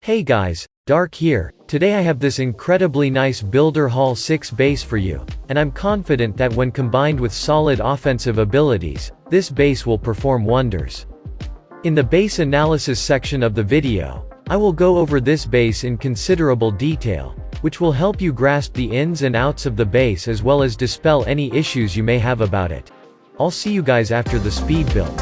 Hey guys, Dark here. Today I have this incredibly nice Builder Hall 6 base for you, and I'm confident that when combined with solid offensive abilities, this base will perform wonders. In the base analysis section of the video, I will go over this base in considerable detail, which will help you grasp the ins and outs of the base as well as dispel any issues you may have about it. I'll see you guys after the speed build.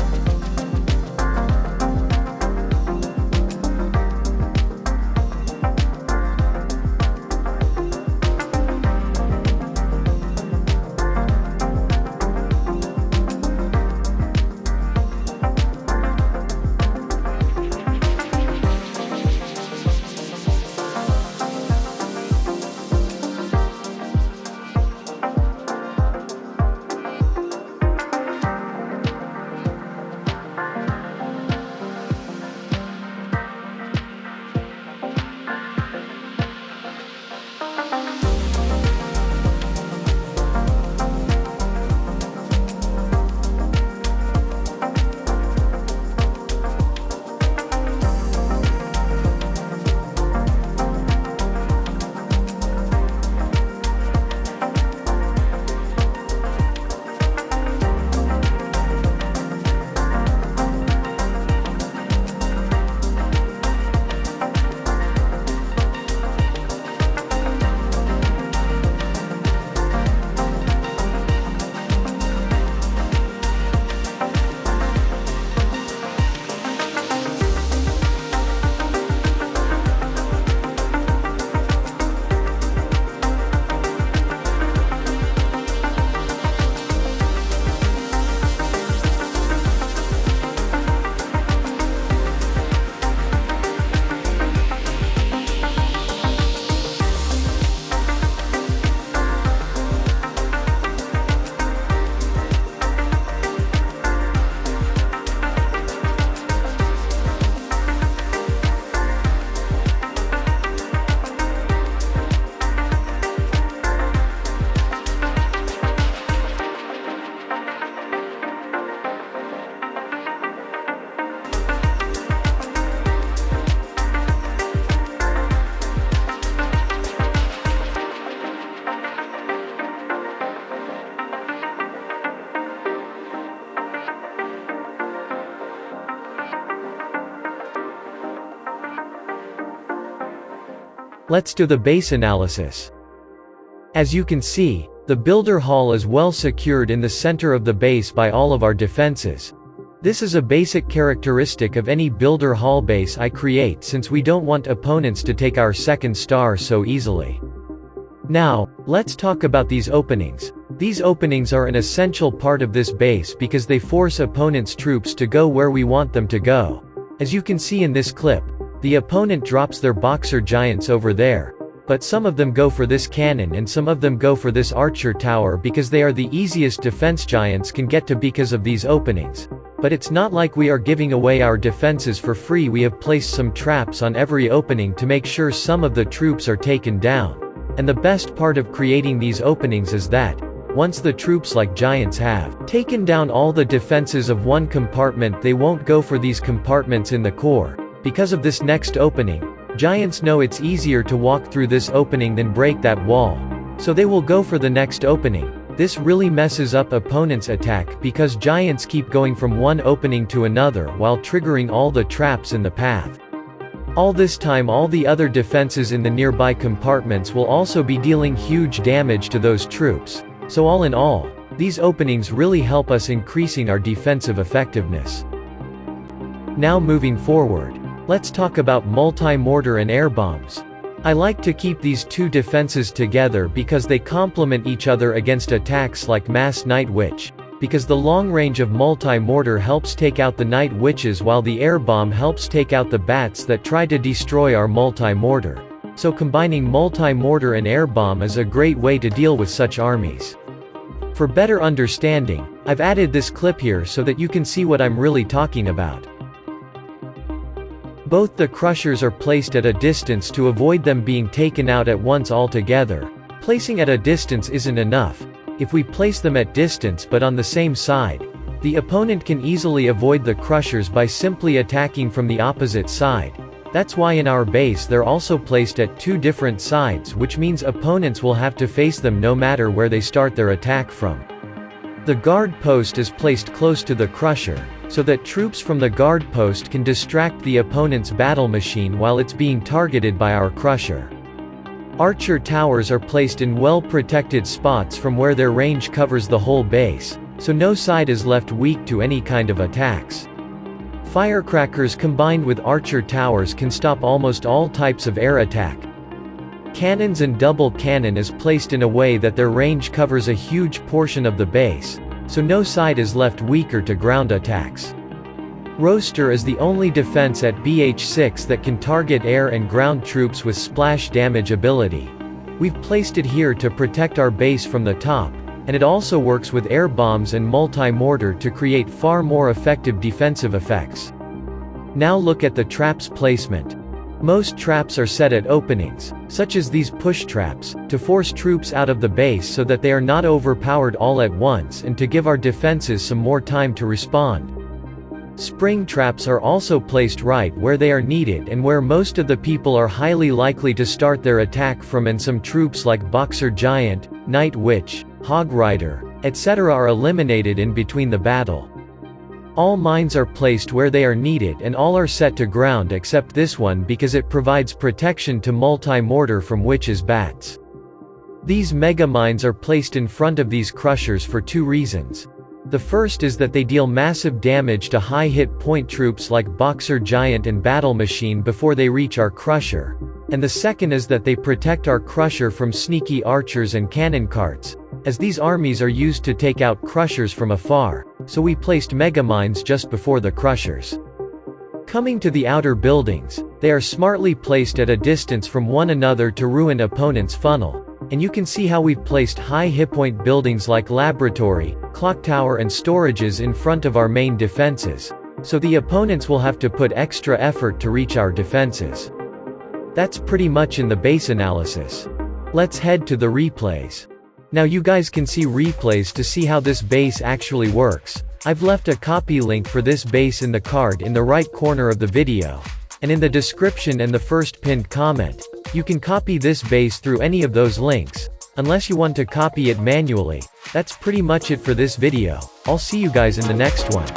Let's do the base analysis. As you can see, the Builder Hall is well secured in the center of the base by all of our defenses. This is a basic characteristic of any Builder Hall base I create since we don't want opponents to take our second star so easily. Now, let's talk about these openings. These openings are an essential part of this base because they force opponents' troops to go where we want them to go. As you can see in this clip, the opponent drops their boxer giants over there, but some of them go for this cannon and some of them go for this archer tower because they are the easiest defense giants can get to because of these openings. But it's not like we are giving away our defenses for free. We have placed some traps on every opening to make sure some of the troops are taken down. And the best part of creating these openings is that, once the troops like giants have taken down all the defenses of one compartment, they won't go for these compartments in the core. Because of this next opening, giants know it's easier to walk through this opening than break that wall. So they will go for the next opening. This really messes up opponents' attack because giants keep going from one opening to another while triggering all the traps in the path. All this time all the other defenses in the nearby compartments will also be dealing huge damage to those troops. So all in all, these openings really help us increasing our defensive effectiveness. Now moving forward, let's talk about multi-mortar and air bombs. I like to keep these two defenses together because they complement each other against attacks like mass night witch, because the long range of multi-mortar helps take out the night witches while the air bomb helps take out the bats that try to destroy our multi-mortar. So combining multi-mortar and air bomb is a great way to deal with such armies. For better understanding, I've added this clip here so that you can see what I'm really talking about. Both the crushers are placed at a distance to avoid them being taken out at once altogether. Placing at a distance isn't enough. If we place them at distance but on the same side, the opponent can easily avoid the crushers by simply attacking from the opposite side. That's why in our base they're also placed at 2 different sides, which means opponents will have to face them no matter where they start their attack from. The guard post is placed close to the crusher, so that troops from the guard post can distract the opponent's battle machine while it's being targeted by our crusher. Archer towers are placed in well-protected spots from where their range covers the whole base, so no side is left weak to any kind of attacks. Firecrackers combined with archer towers can stop almost all types of air attack. Cannons and double cannon is placed in a way that their range covers a huge portion of the base, so no side is left weaker to ground attacks. Roaster is the only defense at BH6 that can target air and ground troops with splash damage ability. We've placed it here to protect our base from the top, and it also works with air bombs and multi-mortar to create far more effective defensive effects. Now look at the traps placement. Most traps are set at openings, such as these push traps, to force troops out of the base so that they are not overpowered all at once and to give our defenses some more time to respond. Spring traps are also placed right where they are needed and where most of the people are highly likely to start their attack from, and some troops like Boxer Giant, Night Witch, Hog Rider, etc. are eliminated in between the battle. All mines are placed where they are needed and all are set to ground except this one because it provides protection to multi-mortar from Witch's bats. These mega mines are placed in front of these crushers for 2 reasons. The first is that they deal massive damage to high hit point troops like Boxer Giant and Battle Machine before they reach our crusher, and the second is that they protect our crusher from sneaky archers and cannon carts, as these armies are used to take out crushers from afar, so we placed megamines just before the crushers. Coming to the outer buildings, they are smartly placed at a distance from one another to ruin opponents' funnel, and you can see how we've placed high hitpoint buildings like laboratory, clock tower and storages in front of our main defenses, so the opponents will have to put extra effort to reach our defenses. That's pretty much in the base analysis. Let's head to the replays. Now you guys can see replays to see how this base actually works. I've left a copy link for this base in the card in the right corner of the video, and in the description and the first pinned comment. You can copy this base through any of those links, unless you want to copy it manually. That's pretty much it for this video. I'll see you guys in the next one.